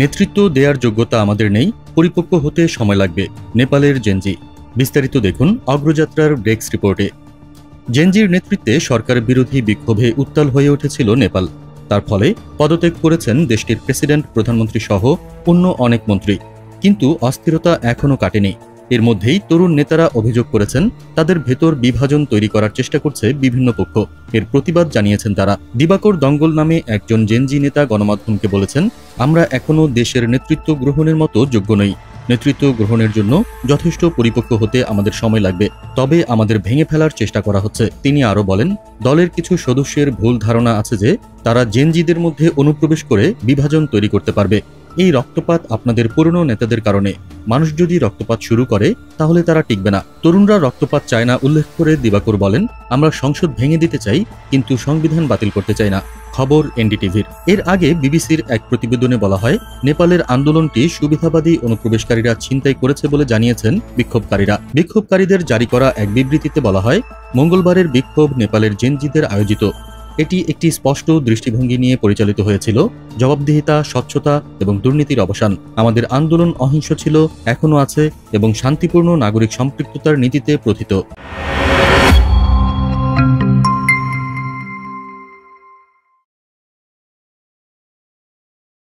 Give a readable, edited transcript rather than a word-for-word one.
নেতৃত্ব দেওয়ার যোগ্যতা আমাদের নেই, পরিপক্ব হতে সময় লাগবে। নেপালের জেনজি। বিস্তারিত দেখুন অগ্রযাত্রার ডেস্ক রিপোর্টে। জেনজির নেতৃত্বে সরকার বিরোধী বিক্ষোভে উত্তাল হয়ে উঠেছিল নেপাল। তার ফলে পদত্যাগ করেছেন দেশটির প্রেসিডেন্ট, প্রধানমন্ত্রী সহ অন্য অনেক মন্ত্রী। কিন্তু অস্থিরতা এখনও কাটেনি। এর মধ্যেই তরুণ নেতারা অভিযোগ করেছেন, তাদের ভেতর বিভাজন তৈরি করার চেষ্টা করছে বিভিন্ন পক্ষ। এর প্রতিবাদ জানিয়েছেন তারা। দিবাকর দঙ্গল নামে একজন জেনজি নেতা গণমাধ্যমকে বলেছেন, আমরা এখনও দেশের নেতৃত্ব গ্রহণের মতো যোগ্য নই। নেতৃত্ব গ্রহণের জন্য যথেষ্ট পরিপক্ব হতে আমাদের সময় লাগবে, তবে আমাদের ভেঙে ফেলার চেষ্টা করা হচ্ছে। তিনি আরও বলেন, দলের কিছু সদস্যের ভুল ধারণা আছে যে তারা জেনজিদের মধ্যে অনুপ্রবেশ করে বিভাজন তৈরি করতে পারবে। এই রক্তপাত আপনাদের পুরনো নেতাদের কারণে। মানুষ যদি রক্তপাত শুরু করে তাহলে তারা টিকবে না। তরুণরা রক্তপাত চায় না উল্লেখ করে দিবাকর বলেন, আমরা সংসদ ভেঙে দিতে চাই, কিন্তু সংবিধান বাতিল করতে চাই না। খবর এনডিটিভির। এর আগে বিবিসির এক প্রতিবেদনে বলা হয়, নেপালের আন্দোলনটি সুবিধাবাদী অনুপ্রবেশকারীরা ছিনতাই করেছে বলে জানিয়েছেন বিক্ষোভকারীরা। বিক্ষোভকারীদের জারি করা এক বিবৃতিতে বলা হয়, মঙ্গলবারের বিক্ষোভ নেপালের জেনজিদের আয়োজিত। এটি একটি স্পষ্ট দৃষ্টিভঙ্গি নিয়ে পরিচালিত হয়েছিল, জবাবদিহিতা, স্বচ্ছতা এবং দুর্নীতির অবসান। আমাদের আন্দোলন অহিংস ছিল, এখনও আছে এবং শান্তিপূর্ণ নাগরিক সম্পৃক্ততার নীতিতে প্রথিত।